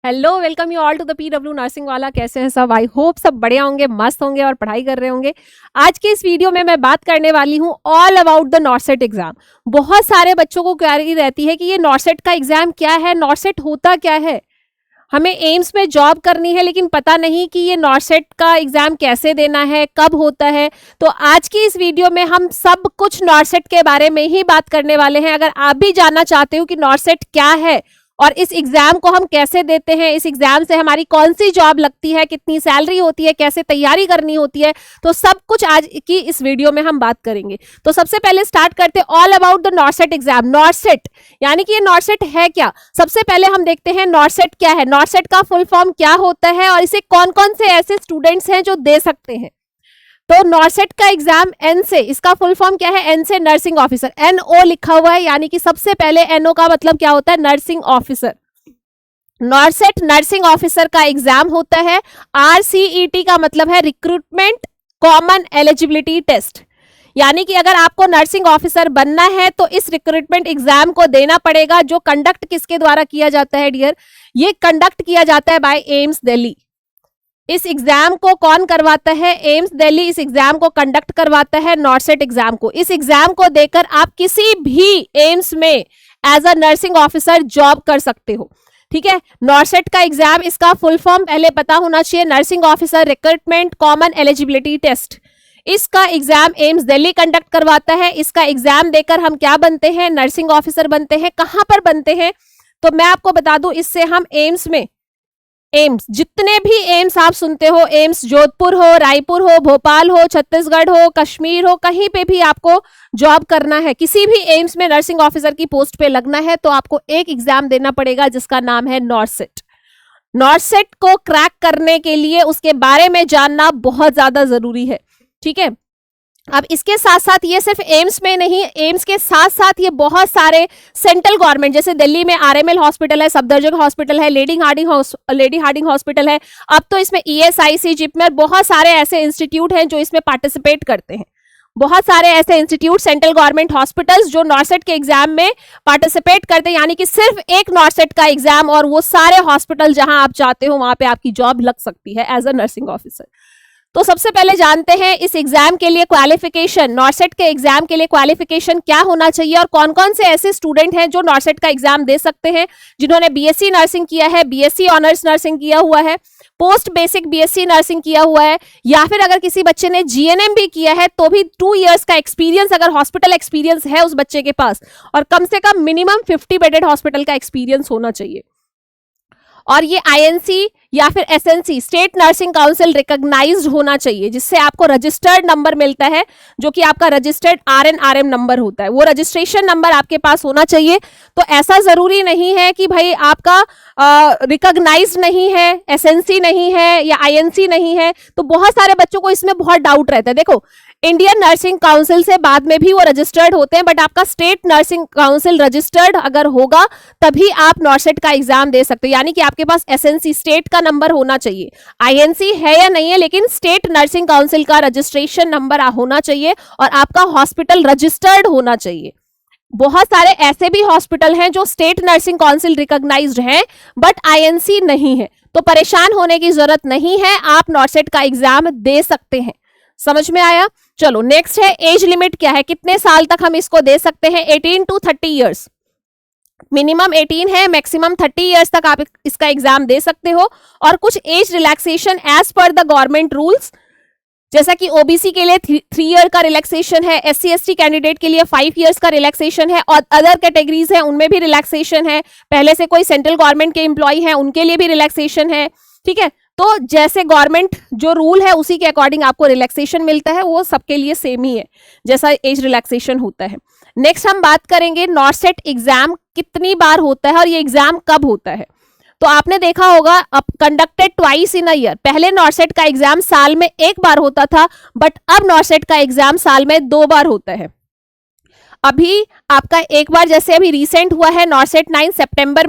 Hello, welcome you all to the PW nursing wala. कैसे हैं सब? आई होप सब बढ़िया होंगे, मस्त होंगे और पढ़ाई कर रहे होंगे। आज के इस वीडियो में मैं बात करने वाली हूँ all about the NORCET exam. बहुत सारे बच्चों को क्वेरी रहती है कि ये नॉर्सेट का एग्जाम क्या है, नॉर्सेट होता क्या है। हमें एम्स में जॉब करनी है लेकिन पता नहीं कि ये नॉर्सेट का एग्जाम कैसे देना है, कब होता है। तो आज की इस वीडियो में हम सब कुछ नॉर्सेट के बारे में ही बात करने वाले हैं। अगर आप भी जानना चाहते हो कि नॉर्सेट क्या है और इस एग्जाम को हम कैसे देते हैं, इस एग्जाम से हमारी कौन सी जॉब लगती है, कितनी सैलरी होती है, कैसे तैयारी करनी होती है, तो सब कुछ आज की इस वीडियो में हम बात करेंगे। तो सबसे पहले स्टार्ट करते हैं all about the NORCET exam. नॉर्सेट यानी कि ये नॉर्सेट है क्या। सबसे पहले हम देखते हैं नॉर्सेट क्या है, नॉर्सेट का फुल फॉर्म क्या होता है और इसे कौन कौन से ऐसे स्टूडेंट्स हैं जो दे सकते हैं। तो नॉर्सेट का एग्जाम एन से, इसका फुल फॉर्म क्या है, एन से नर्सिंग ऑफिसर, NO लिखा हुआ है, यानी कि सबसे पहले NO का मतलब क्या होता है, नर्सिंग ऑफिसर। नॉर्सेट नर्सिंग ऑफिसर का एग्जाम होता है। RCET का मतलब है रिक्रूटमेंट कॉमन एलिजिबिलिटी टेस्ट, यानी कि अगर आपको नर्सिंग ऑफिसर बनना है तो इस रिक्रूटमेंट एग्जाम को देना पड़ेगा। जो कंडक्ट किसके द्वारा किया जाता है डियर, ये कंडक्ट किया जाता है बाय एम्स दिल्ली। इस एग्जाम को कौन करवाता है, एम्स दिल्ली इस एग्जाम को कंडक्ट करवाता है, नॉर्सेट एग्जाम को। इस एग्जाम को देकर आप किसी भी एम्स में as a nursing officer job कर सकते हो। ठीक है, नॉर्सेट का एग्जाम, इसका फुल फॉर्म पहले पता होना चाहिए, nursing officer recruitment common eligibility test. इसका एग्जाम एम्स दिल्ली कंडक्ट करवाता है। इसका एग्जाम देकर हम क्या बनते हैं, नर्सिंग ऑफिसर बनते हैं। कहां पर बनते हैं, तो मैं आपको बता दूं, इससे हम एम्स में, एम्स जितने भी एम्स आप सुनते हो, एम्स जोधपुर हो, रायपुर हो, भोपाल हो, छत्तीसगढ़ हो, कश्मीर हो, कहीं पे भी आपको जॉब करना है, किसी भी एम्स में नर्सिंग ऑफिसर की पोस्ट पे लगना है तो आपको एक एग्जाम देना पड़ेगा जिसका नाम है नॉर्सेट। नॉर्सेट को क्रैक करने के लिए उसके बारे में जानना बहुत ज्यादा जरूरी है। ठीक है, अब इसके साथ साथ ये सिर्फ एम्स में नहीं, एम्स के साथ साथ ये बहुत सारे सेंट्रल गवर्नमेंट, जैसे दिल्ली में RML हॉस्पिटल है, सफदरजंग हॉस्पिटल है, लेडी हार्डिंग हॉस्पिटल है। अब तो इसमें ESIC, जिपमर, बहुत सारे ऐसे इंस्टीट्यूट हैं जो इसमें पार्टिसिपेट करते हैं। बहुत सारे ऐसे इंस्टीट्यूट, सेंट्रल गवर्नमेंट हॉस्पिटल्स जो नॉर्सेट के एग्जाम में पार्टिसिपेट करते हैं, यानी कि सिर्फ एक नॉर्सेट का एग्जाम और वो सारे हॉस्पिटल जहां आप चाहते हो वहां पे आपकी जॉब लग सकती है एज अ नर्सिंग ऑफिसर। तो सबसे पहले जानते हैं इस एग्जाम के लिए क्वालिफिकेशन, नॉर्सेट के एग्जाम के लिए क्वालिफिकेशन क्या होना चाहिए और कौन कौन से ऐसे स्टूडेंट हैं जो नॉर्सेट का एग्जाम दे सकते हैं, जिन्होंने BSc नर्सिंग किया है, BSc ऑनर्स नर्सिंग किया हुआ है, पोस्ट बेसिक BSc नर्सिंग किया हुआ है, या फिर अगर किसी बच्चे ने GNM भी किया है तो भी 2 इयर्स का एक्सपीरियंस, अगर हॉस्पिटल एक्सपीरियंस है उस बच्चे के पास, और कम से कम मिनिमम 50 बेडेड हॉस्पिटल का एक्सपीरियंस होना चाहिए। और ये INC या फिर SNC, state nursing council recognised होना चाहिए, जिससे आपको रजिस्टर्ड नंबर मिलता है, जो कि आपका रजिस्टर्ड RN/RM नंबर होता है। वो रजिस्ट्रेशन नंबर आपके पास होना चाहिए। तो ऐसा जरूरी नहीं है कि भाई आपका रिकॉग्नाइज्ड नहीं है, SNC नहीं है या INC नहीं है। तो बहुत सारे बच्चों को इसमें बहुत डाउट रहता है। देखो, इंडियन नर्सिंग काउंसिल से बाद में भी वो रजिस्टर्ड होते हैं, बट आपका स्टेट नर्सिंग काउंसिल रजिस्टर्ड अगर होगा तभी आप नॉर्सेट का एग्जाम दे सकते हो, यानी कि आपके पास SNC स्टेट का नंबर होना चाहिए। INC है या नहीं है, लेकिन स्टेट नर्सिंग काउंसिल का रजिस्ट्रेशन नंबर होना चाहिए और आपका हॉस्पिटल रजिस्टर्ड होना चाहिए। बहुत सारे ऐसे भी हॉस्पिटल हैं जो स्टेट नर्सिंग काउंसिल रिकॉग्नाइज्ड हैं बट INC नहीं है, तो परेशान होने की जरूरत नहीं है, आप नॉर्सेट का एग्जाम दे सकते हैं। समझ में आया? चलो नेक्स्ट है एज लिमिट क्या है, कितने साल तक हम इसको दे सकते हैं। 18 to 30 इयर्स, मिनिमम 18 है, मैक्सिमम 30 इयर्स तक आप इसका एग्जाम दे सकते हो। और कुछ age relaxation as per the government rules, जैसा कि OBC के लिए 3 ईयर का रिलैक्सेशन है, SC/ST कैंडिडेट के लिए 5 इयर्स का रिलैक्सेशन है, और अदर कैटेगरीज है उनमें भी रिलैक्सेशन है। पहले से कोई सेंट्रल गवर्नमेंट के एम्प्लॉय हैं उनके लिए भी रिलैक्सेशन है। ठीक है, तो जैसे गवर्नमेंट जो रूल है उसी के अकॉर्डिंग आपको रिलैक्सेशन मिलता है, वो सबके लिए सेम ही है जैसा एज रिलैक्सेशन होता है। नेक्स्ट हम बात करेंगे नॉर्सेट एग्जाम कितनी बार होता है और ये एग्जाम कब होता है। तो आपने देखा होगा, अब conducted twice in a year, पहले नॉर्सेट का एग्जाम साल में 1 बार होता था, बट अब नॉर्सेट का एग्जाम साल में 2 बार होता है। अभी आपका एक बार, जैसे अभी रिसेंट हुआ है नॉर्सेट 9 सितंबर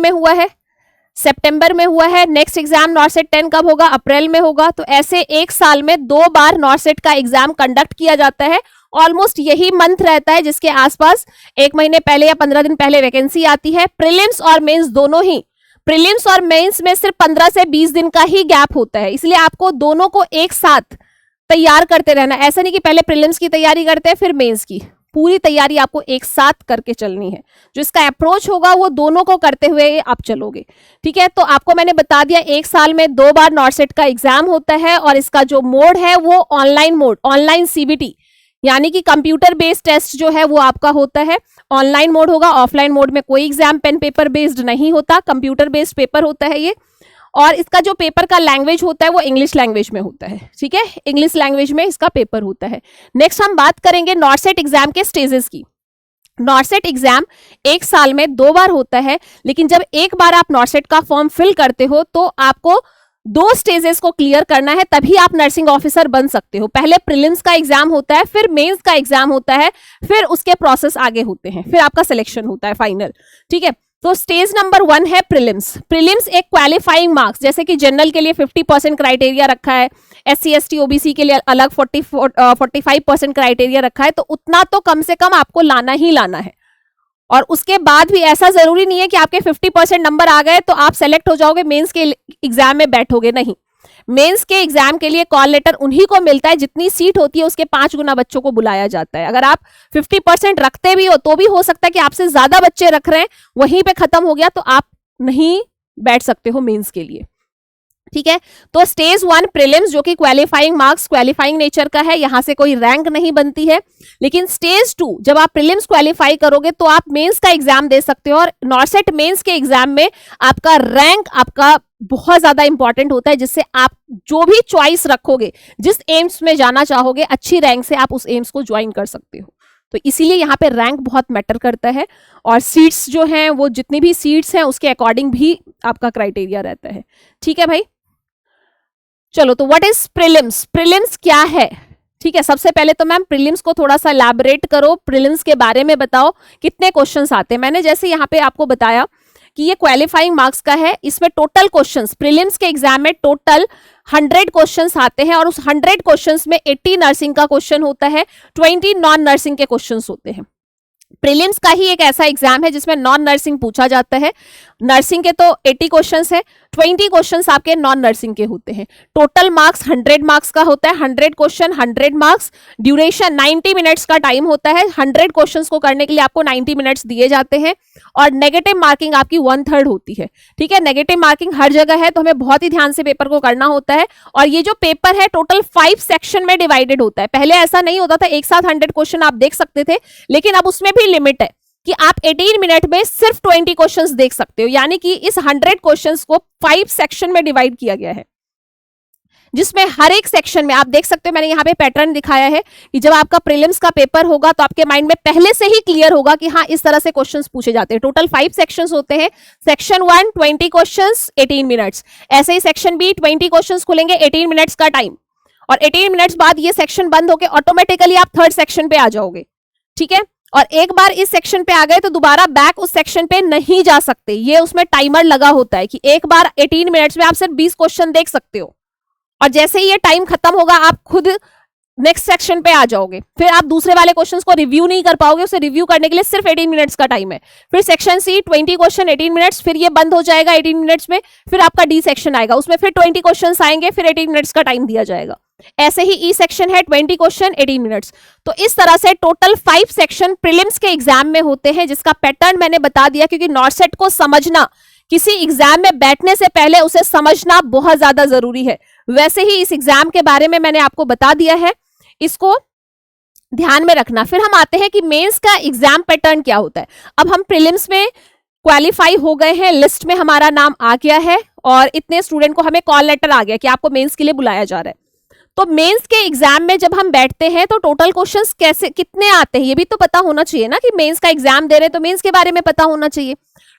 में हुआ है, नेक्स्ट एग्जाम नॉर्सेट 10 कब होगा, अप्रैल में होगा। तो ऐसे एक साल में 2 बार नॉर्सेट का एग्जाम कंडक्ट किया जाता है। ऑलमोस्ट यही मंथ रहता है जिसके आसपास 1 महीने पहले या 15 दिन पहले वैकेंसी आती है। प्रीलिम्स और मेंस दोनों ही प्रीलिम्स और मेंस में सिर्फ 15 से 20 दिन का ही गैप होता है, इसलिए आपको दोनों को एक साथ तैयार करते रहना। ऐसा नहीं कि पहले प्रीलिम्स की तैयारी करते हैं फिर मेंस की, पूरी तैयारी आपको एक साथ करके चलनी है। जो इसका अप्रोच होगा वो दोनों को करते हुए आप चलोगे, ठीक है। तो आपको मैंने बता दिया, एक साल में 2 बार नॉर्सेट का एग्जाम होता है और इसका जो मोड है वो ऑनलाइन मोड, ऑनलाइन सीबीटी, यानी कि कंप्यूटर बेस्ड टेस्ट जो है वो आपका होता है, ऑनलाइन मोड होगा। ऑफलाइन मोड में कोई एग्जाम पेन पेपर बेस्ड नहीं होता, कंप्यूटर बेस्ड पेपर होता है ये। और इसका जो पेपर का लैंग्वेज होता है वो इंग्लिश लैंग्वेज में होता है, ठीक है, इंग्लिश लैंग्वेज में इसका पेपर होता है। नेक्स्ट हम बात करेंगे नॉर्सेट एग्जाम के स्टेजेस की। नॉर्सेट एग्जाम एक साल में 2 बार होता है, लेकिन जब एक बार आप नॉर्सेट का फॉर्म फिल करते हो तो आपको 2 स्टेजेस को क्लियर करना है, तभी आप नर्सिंग ऑफिसर बन सकते हो। पहले प्रीलिम्स का एग्जाम होता है, फिर मेंस का एग्जाम होता है, फिर उसके प्रोसेस आगे होते हैं, फिर आपका सिलेक्शन होता है फाइनल, ठीक है। तो स्टेज नंबर 1 है प्रीलिम्स। प्रीलिम्स एक क्वालिफाइंग मार्क्स, जैसे कि जनरल के लिए 50% क्राइटेरिया रखा है, SC ST OBC के लिए अलग 45% क्राइटेरिया रखा है, तो उतना तो कम से कम आपको लाना ही लाना है। और उसके बाद भी ऐसा जरूरी नहीं है कि आपके 50% नंबर आ गए तो आप सेलेक्ट हो जाओगे, मेंस के एग्जाम में बैठोगे, नहीं। मेंस के एग्जाम के लिए कॉल लेटर उन्हीं को मिलता है, जितनी सीट होती है उसके 5 गुना बच्चों को बुलाया जाता है। अगर आप 50% रखते भी हो तो भी हो सकता है कि आपसे ज्यादा बच्चे रख रहे हैं, वहीं पे खत्म हो गया तो आप नहीं बैठ सकते हो मेंस के लिए, ठीक है। तो स्टेज 1 प्रीलिम्स जो कि क्वालिफाइंग मार्क्स, क्वालिफाइंग नेचर का है, यहां से कोई रैंक नहीं बनती है। लेकिन स्टेज 2 जब आप प्रीलिम्स क्वालिफाई करोगे तो आप मेंस का एग्जाम दे सकते हो, और नॉर्सेट मेंस के एग्जाम में आपका रैंक आपका बहुत ज्यादा इंपॉर्टेंट होता है, जिससे आप जो भी चॉइस रखोगे, जिस एम्स में जाना चाहोगे, अच्छी रैंक से आप उस एम्स को ज्वाइन कर सकते हो। तो इसीलिए यहाँ पे रैंक बहुत मैटर करता है, और सीट्स जो हैं वो जितनी भी सीट्स हैं उसके अकॉर्डिंग भी आपका क्राइटेरिया रहता है, ठीक है भाई। चलो, तो व्हाट इज प्रीलिम्स? प्रीलिम्स क्या है, ठीक है। सबसे पहले तो मैम प्रीलिम्स को थोड़ा सा एलैबोरेट करो, प्रीलिम्स के बारे में बताओ, कितने क्वेश्चंस आते हैं। मैंने जैसे यहाँ पे आपको बताया कि ये क्वालिफाइंग मार्क्स का है, इसमें टोटल क्वेश्चंस प्रीलिम्स के एग्जाम में टोटल 100 क्वेश्चंस आते हैं, और उस 100 क्वेश्चंस में 80 नर्सिंग का क्वेश्चन होता है, 20 नॉन नर्सिंग के क्वेश्चंस होते हैं। प्रीलिम्स का ही एक ऐसा एग्जाम है जिसमें नॉन नर्सिंग पूछा जाता है। नर्सिंग के तो 80 क्वेश्चंस है, 20 क्वेश्चंस आपके नॉन नर्सिंग के होते हैं। टोटल मार्क्स 100 मार्क्स का होता है, 100 क्वेश्चन 100 मार्क्स। ड्यूरेशन 90 मिनट्स का टाइम होता है। 100 क्वेश्चंस को करने के लिए आपको 90 मिनट्स दिए जाते हैं, और नेगेटिव मार्किंग आपकी 1/3 होती है, ठीक है। नेगेटिव मार्किंग हर जगह है, तो हमें बहुत ही ध्यान से पेपर को करना होता है। और ये जो पेपर है टोटल 5 सेक्शन में डिवाइडेड होता है। पहले ऐसा नहीं होता था, एक साथ 100 क्वेश्चन आप देख सकते थे, लेकिन अब उसमें भी लिमिट है कि आप 18 मिनट में सिर्फ 20 क्वेश्चंस देख सकते हो, यानी कि इस 100 क्वेश्चंस को 5 सेक्शन में डिवाइड किया गया है, जिसमें हर एक सेक्शन में आप देख सकते हो, मैंने यहाँ पे पैटर्न दिखाया है कि जब आपका प्रीलिम्स का पेपर होगा तो आपके माइंड में पहले से ही क्लियर होगा कि हाँ इस तरह से क्वेश्चंस पूछे जाते हैं। टोटल 5 सेक्शंस होते हैं। सेक्शन 1 20 क्वेश्चंस 18 मिनट्स, ऐसे ही सेक्शन बी 20 क्वेश्चंस खुलेंगे, 18 मिनट्स का टाइम, और 18 मिनट्स बाद ये सेक्शन बंद होकर ऑटोमेटिकली आप 3rd सेक्शन पे आ जाओगे, ठीक है। और एक बार इस सेक्शन पे आ गए तो दोबारा बैक उस सेक्शन पे नहीं जा सकते, ये उसमें टाइमर लगा होता है कि एक बार 18 मिनट्स में आप सिर्फ 20 क्वेश्चन देख सकते हो, और जैसे ही ये टाइम खत्म होगा आप खुद नेक्स्ट सेक्शन पे आ जाओगे। फिर आप दूसरे वाले क्वेश्चंस को रिव्यू नहीं कर पाओगे, उसे रिव्यू करने के लिए सिर्फ 18 मिनट्स का टाइम है। फिर सेक्शन सी 20 क्वेश्चन 18 मिनट्स, फिर ये बंद हो जाएगा 18 मिनट्स में। फिर आपका डी सेक्शन आएगा, उसमें फिर 20 क्वेश्चन आएंगे, फिर 18 मिनट्स का टाइम दिया जाएगा। ऐसे ही ई सेक्शन है 20 क्वेश्चन 18 मिनट्स। तो इस तरह से टोटल 5 सेक्शन प्रीलिम्स के एग्जाम में होते हैं, जिसका पैटर्न मैंने बता दिया, क्योंकि नॉर्सेट को समझना, किसी एग्जाम में बैठने से पहले उसे समझना बहुत ज्यादा जरूरी है। वैसे ही इस एग्जाम के बारे में मैंने आपको बता दिया है, इसको ध्यान में रखना। फिर हम आते हैं कि मेंस का एग्जाम पैटर्न क्या होता है। अब हम प्रीलिम्स में क्वालिफाई हो गए हैं, लिस्ट में हमारा नाम आ गया है, और इतने स्टूडेंट को हमें कॉल लेटर आ गया कि आपको मेंस के लिए बुलाया जा रहा है। तो मेंस के एग्जाम में जब हम बैठते हैं तो टोटल क्वेश्चंस कैसे कितने आते हैं ये भी तो पता होना चाहिए ना, कि मेंस का एग्जाम दे रहे हैं तो मेंस के बारे में पता होना चाहिए।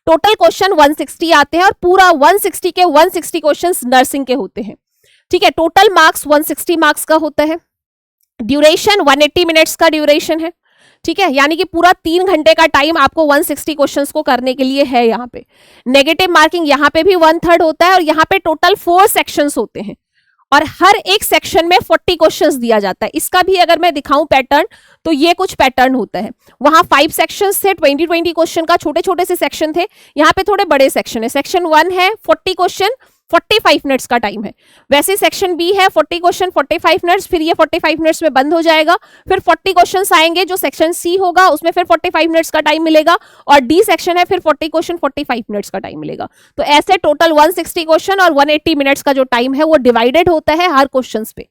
टोटल क्वेश्चन 160 आते हैं, और पूरा 160 के 160 क्वेश्चंस नर्सिंग के होते हैं, ठीक है। टोटल मार्क्स 160 मार्क्स का होता है। ड्यूरेशन 180 मिनट्स का ड्यूरेशन है, ठीक है, यानी कि पूरा 3 घंटे का टाइम आपको 160 क्वेश्चंस को करने के लिए है। यहाँ पे नेगेटिव मार्किंग यहाँ पे भी 1/3 होता है, और यहाँ पे टोटल 4 सेक्शंस होते हैं, और हर एक सेक्शन में 40 क्वेश्चंस दिया जाता है। इसका भी अगर मैं दिखाऊं पैटर्न, तो ये कुछ पैटर्न होता है। वहां 5 सेक्शंस थे, 20 क्वेश्चन का, छोटे छोटे से सेक्शन थे। यहाँ पे थोड़े बड़े सेक्शन है। सेक्शन 1 है 40 क्वेश्चन, 45 मिनट्स का टाइम है। वैसे सेक्शन बी है 40 क्वेश्चन 45 मिनट्स, फिर ये 45 मिनट्स में बंद हो जाएगा। फिर 40 क्वेश्चंस आएंगे, जो सेक्शन सी होगा उसमें फिर 45 मिनट्स का टाइम मिलेगा। और डी सेक्शन है, फिर 40 क्वेश्चन 45 मिनट्स का टाइम मिलेगा। तो ऐसे टोटल 160 क्वेश्चन और 180 मिनट्स का जो टाइम है वो डिवाइडेड होता है हर क्वेश्चन पे।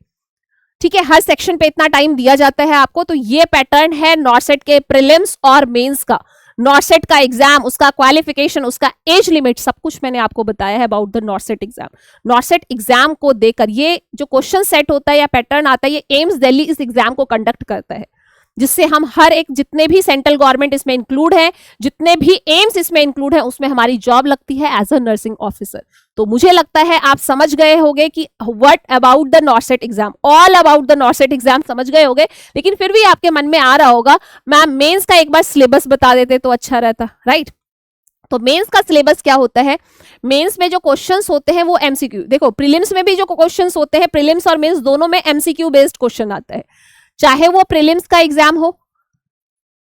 ठीक है, हर सेक्शन पे इतना टाइम दिया जाता है आपको। तो ये पैटर्न है नॉर्सेट के प्रीलिम्स और मेंस का। नॉर्सेट का एग्जाम, उसका क्वालिफिकेशन, उसका एज लिमिट, सब कुछ मैंने आपको बताया है about the NORCET exam. नॉर्सेट exam को देकर ये जो क्वेश्चन सेट होता है या पैटर्न आता है, ये एम्स दिल्ली इस एग्जाम को कंडक्ट करता है, जिससे हम हर एक, जितने भी सेंट्रल गवर्नमेंट इसमें इंक्लूड है, जितने भी एम्स इसमें इंक्लूड है, उसमें हमारी जॉब लगती है एज अ नर्सिंग ऑफिसर। तो मुझे लगता है आप समझ गए होंगे कि what about the NORCET exam, all about the NORCET exam समझ गए होंगे। लेकिन फिर भी आपके मन में आ रहा होगा, मैम मेंस का एक बार सिलेबस बता देते तो अच्छा रहता, राइट? तो मेंस का सिलेबस क्या होता है? मेंस में जो क्वेश्चंस होते हैं वो एमसीक्यू, देखो प्रीलिम्स में भी जो क्वेश्चंस होते हैं, प्रीलिम्स और मेंस दोनों में एमसीक्यू बेस्ड क्वेश्चन आता है। चाहे वो प्रीलिम्स का एग्जाम हो,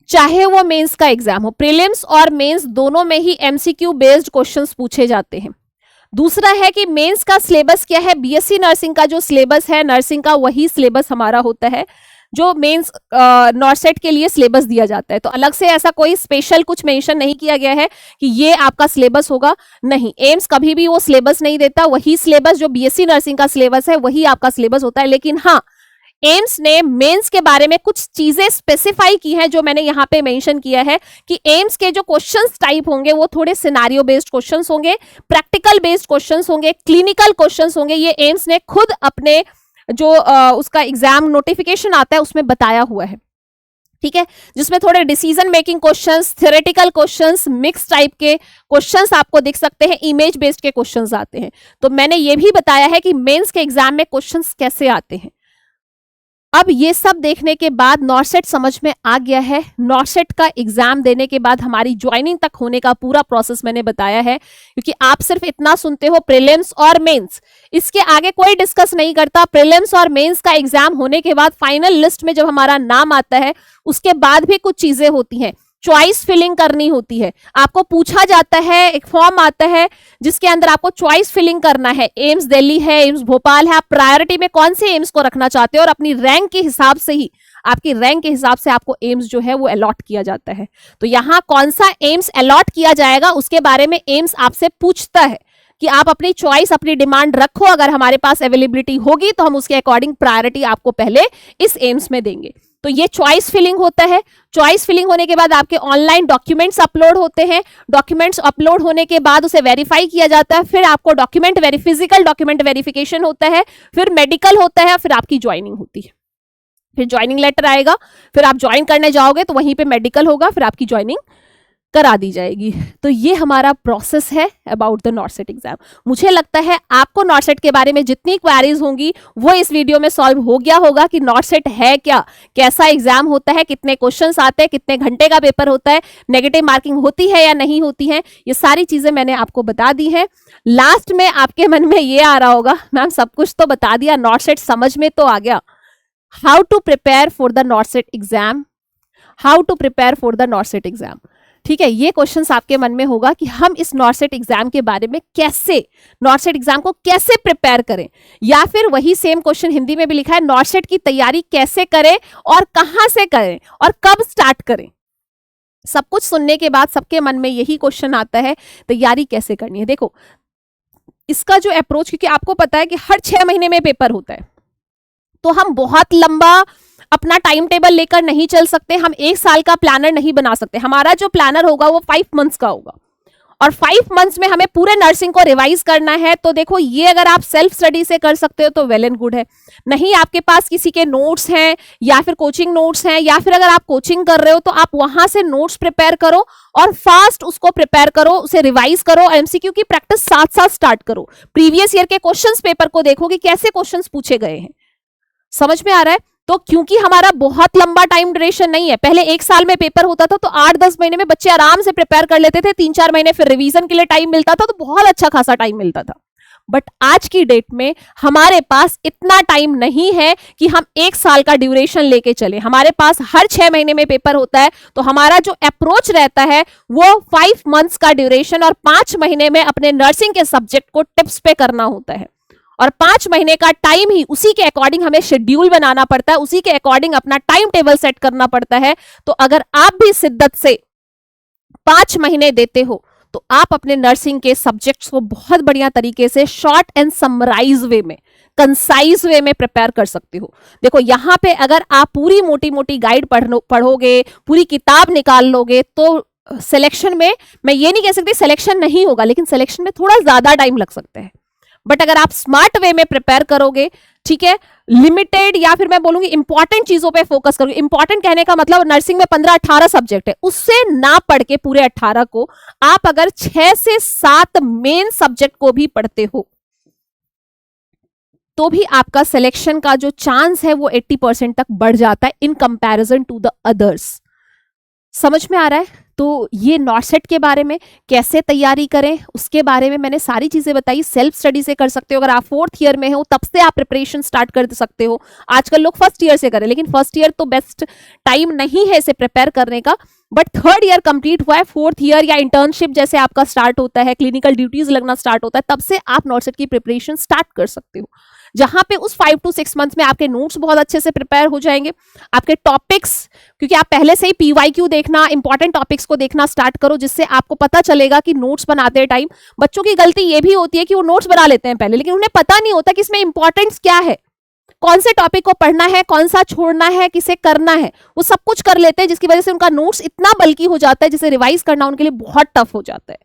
चाहे वो मेंस का एग्जाम हो, प्रीलिम्स और मेंस दोनों में ही एमसीक्यू बेस्ड क्वेश्चंस पूछे जाते हैं। दूसरा है कि मेंस का सिलेबस क्या है? बीएससी नर्सिंग का जो सिलेबस है नर्सिंग का, वही सिलेबस हमारा होता है जो मेंस नॉर्सेट के लिए सिलेबस दिया जाता है। तो अलग से ऐसा कोई स्पेशल कुछ मेंशन नहीं किया गया है कि ये आपका सिलेबस होगा, नहीं। एम्स कभी भी वो सिलेबस नहीं देता, वही सिलेबस जो बीएससी नर्सिंग का सिलेबस है वही आपका सिलेबस होता है। लेकिन हाँ, एम्स ने मेंस के बारे में कुछ चीजें स्पेसिफाई की हैं, जो मैंने यहाँ पे मेंशन किया है कि एम्स के जो क्वेश्चंस टाइप होंगे वो थोड़े सिनारियो बेस्ड क्वेश्चंस होंगे, प्रैक्टिकल बेस्ड क्वेश्चंस होंगे, क्लिनिकल क्वेश्चंस होंगे। ये एम्स ने खुद अपने जो उसका एग्जाम नोटिफिकेशन आता है उसमें बताया हुआ है, ठीक है, जिसमें थोड़े decision making questions, theoretical questions, mix type के क्वेश्चंस आपको दिख सकते हैं, इमेज बेस्ड के क्वेश्चंस आते हैं। तो मैंने ये भी बताया है कि मेंस के एग्जाम में क्वेश्चंस कैसे आते हैं। अब ये सब देखने के बाद नॉर्सेट समझ में आ गया है। नॉर्सेट का एग्जाम देने के बाद हमारी ज्वाइनिंग तक होने का पूरा प्रोसेस मैंने बताया है, क्योंकि आप सिर्फ इतना सुनते हो प्रीलिम्स और मेंस, इसके आगे कोई डिस्कस नहीं करता। प्रीलिम्स और मेंस का एग्जाम होने के बाद फाइनल लिस्ट में जब हमारा नाम आता है, उसके बाद भी कुछ चीजें होती हैं। चॉइस फिलिंग करनी होती है, आपको पूछा जाता है, एक फॉर्म आता है जिसके अंदर आपको चॉइस फिलिंग करना है। एम्स दिल्ली है, एम्स भोपाल है, आप प्रायोरिटी में कौन से एम्स को रखना चाहते हो, और अपनी रैंक के हिसाब से ही, आपकी रैंक के हिसाब से आपको एम्स जो है वो अलॉट किया जाता है। तो यहाँ कौन सा एम्स अलॉट किया जाएगा उसके बारे में एम्स आपसे पूछता है कि आप अपनी चॉइस, अपनी डिमांड रखो, अगर हमारे पास अवेलेबिलिटी होगी तो हम उसके अकॉर्डिंग प्रायोरिटी आपको पहले इस एम्स में देंगे। तो ये चॉइस फिलिंग होता है। चॉइस फिलिंग होने के बाद आपके ऑनलाइन डॉक्यूमेंट्स अपलोड होते हैं। डॉक्यूमेंट्स अपलोड होने के बाद उसे वेरीफाई किया जाता है, फिर आपको फिजिकल डॉक्यूमेंट वेरिफिकेशन होता है, फिर मेडिकल होता है, फिर आपकी ज्वाइनिंग होती है। फिर ज्वाइनिंग लेटर आएगा, फिर आप ज्वाइन करने जाओगे तो वहीं पे मेडिकल होगा, फिर आपकी ज्वाइनिंग करा दी जाएगी। तो ये हमारा प्रोसेस है अबाउट द नॉर्सेट एग्जाम। मुझे लगता है आपको नॉर्सेट के बारे में जितनी क्वेरीज होंगी वो इस वीडियो में सॉल्व हो गया होगा कि नॉर्सेट है क्या, कैसा एग्जाम होता है, कितने क्वेश्चंस आते हैं, कितने घंटे का पेपर होता है, नेगेटिव मार्किंग होती है या नहीं होती है, ये सारी चीजें मैंने आपको बता दी है। लास्ट में आपके मन में ये आ रहा होगा, मैम सब कुछ तो बता दिया, नॉर्सेट समझ में तो आ गया, how to prepare for the NORCET exam, how to prepare for the NORCET exam. ठीक है, ये क्वेश्चंस आपके मन में होगा कि हम इस नॉर्सेट एग्जाम के बारे में कैसे, नॉर्सेट एग्जाम को कैसे प्रिपेयर करें, या फिर वही सेम क्वेश्चन हिंदी में भी लिखा है, नॉर्सेट की तैयारी कैसे करें और कहां से करें और कब स्टार्ट करें। सब कुछ सुनने के बाद सबके मन में यही क्वेश्चन आता है, तैयारी कैसे करनी है। देखो इसका जो अप्रोच, क्योंकि आपको पता है कि हर 6 महीने में पेपर होता है, तो हम बहुत लंबा अपना टाइम टेबल लेकर नहीं चल सकते, हम 1 साल का प्लानर नहीं बना सकते। हमारा जो प्लानर होगा वो 5 मंथ्स का होगा, और 5 मंथ्स में हमें पूरे नर्सिंग को रिवाइज करना है। तो देखो ये अगर आप सेल्फ स्टडी से कर सकते हो तो वेल एंड गुड है, नहीं आपके पास किसी के नोट्स हैं या फिर कोचिंग नोट्स हैं, या फिर अगर आप कोचिंग कर रहे हो तो आप वहां से नोट्स प्रिपेयर करो और फास्ट उसको प्रिपेयर करो, उसे रिवाइज करो, एमसीक्यू की प्रैक्टिस साथ साथ स्टार्ट करो, प्रीवियस ईयर के क्वेश्चंस पेपर को देखो कि कैसे क्वेश्चंस पूछे गए हैं। समझ में आ रहा है? तो क्योंकि हमारा बहुत लंबा टाइम ड्यूरेशन नहीं है, पहले 1 साल में पेपर होता था तो 8-10 महीने में बच्चे आराम से प्रिपेयर कर लेते थे, 3-4 महीने फिर रिवीजन के लिए टाइम मिलता था, तो बहुत अच्छा खासा टाइम मिलता था। बट आज की डेट में हमारे पास इतना टाइम नहीं है कि हम 1 साल का ड्यूरेशन लेके चले। हमारे पास हर 6 महीने में पेपर होता है, तो हमारा जो अप्रोच रहता है वो 5 मंथ्स का ड्यूरेशन और 5 महीने में अपने नर्सिंग के सब्जेक्ट को टिप्स पे करना होता है। और 5 महीने का टाइम ही उसी के अकॉर्डिंग हमें शेड्यूल बनाना पड़ता है, उसी के अकॉर्डिंग अपना टाइम टेबल सेट करना पड़ता है। तो अगर आप भी शिद्दत से 5 महीने देते हो तो आप अपने नर्सिंग के सब्जेक्ट्स को बहुत बढ़िया तरीके से शॉर्ट एंड समराइज वे में, कंसाइज वे में प्रिपेयर कर सकते हो। देखो यहाँ पे अगर आप पूरी मोटी मोटी गाइड पढ़ोगे, पूरी किताब निकाल लोगे, तो सिलेक्शन में मैं ये नहीं कह सकती सिलेक्शन नहीं होगा, लेकिन सिलेक्शन में थोड़ा ज्यादा टाइम लग सकता है। बट अगर आप स्मार्ट वे में प्रिपेयर करोगे, ठीक है, लिमिटेड या फिर मैं बोलूंगी इंपॉर्टेंट चीजों पे फोकस करोगे। इंपॉर्टेंट कहने का मतलब नर्सिंग में 15-18 सब्जेक्ट है, उससे ना पढ़ के पूरे 18 को आप अगर 6 से 7 मेन सब्जेक्ट को भी पढ़ते हो तो भी आपका सिलेक्शन का जो चांस है वो 80% तक बढ़ जाता है in comparison to the others. समझ में आ रहा है? तो ये नॉर्सेट के बारे में कैसे तैयारी करें उसके बारे में मैंने सारी चीजें बताई। सेल्फ स्टडी से कर सकते हो, अगर आप 4th ईयर में हो तब से आप प्रिपरेशन स्टार्ट कर सकते हो। आजकल लोग 1st ईयर से करें, लेकिन 1st ईयर तो बेस्ट टाइम नहीं है इसे प्रिपेयर करने का। बट 3rd ईयर कंप्लीट हुआ है, 4th ईयर या इंटर्नशिप जैसे आपका स्टार्ट होता है, क्लिनिकल ड्यूटीज लगना स्टार्ट होता है, तब से आप नॉर्सेट की प्रिपरेशन स्टार्ट कर सकते हो, जहां पे उस 5 to 6 मंथ्स में आपके नोट्स बहुत अच्छे से प्रिपेयर हो जाएंगे। आपके टॉपिक्स, क्योंकि आप पहले से ही PYQ देखना, इंपॉर्टेंट टॉपिक्स को देखना स्टार्ट करो, जिससे आपको पता चलेगा कि नोट्स बनाते टाइम बच्चों की गलती ये भी होती है कि वो नोट्स बना लेते हैं पहले, लेकिन उन्हें पता नहीं होता कि इसमें इंपॉर्टेंस क्या है, कौन से टॉपिक को पढ़ना है, कौन सा छोड़ना है, किसे करना है, वो सब कुछ कर लेते हैं, जिसकी वजह से उनका नोट्स इतना बल्कि हो जाता है जिसे रिवाइज करना उनके लिए बहुत टफ हो जाता है।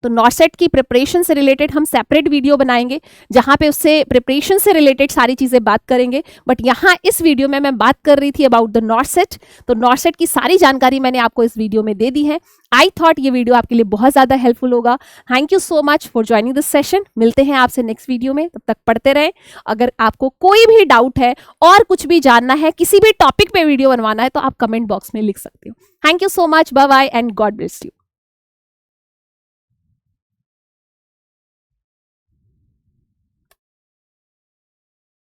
तो नॉर्सेट की प्रिपरेशन से रिलेटेड हम सेपरेट वीडियो बनाएंगे, जहां पे उससे प्रिपरेशन से रिलेटेड सारी चीजें बात करेंगे। बट यहाँ इस वीडियो में मैं बात कर रही थी अबाउट द नॉर्सेट। तो नॉर्सेट की सारी जानकारी मैंने आपको इस वीडियो में दे दी है। आई थॉट ये वीडियो आपके लिए बहुत ज्यादा हेल्पफुल होगा। Thank you so much for joining this session. मिलते हैं आपसे नेक्स्ट वीडियो में, तब तक पढ़ते रहें। अगर आपको कोई भी डाउट है और कुछ भी जानना है, किसी भी टॉपिक पे वीडियो बनवाना है, तो आप कमेंट बॉक्स में लिख सकते हो। Thank you so much, bye bye and God bless you.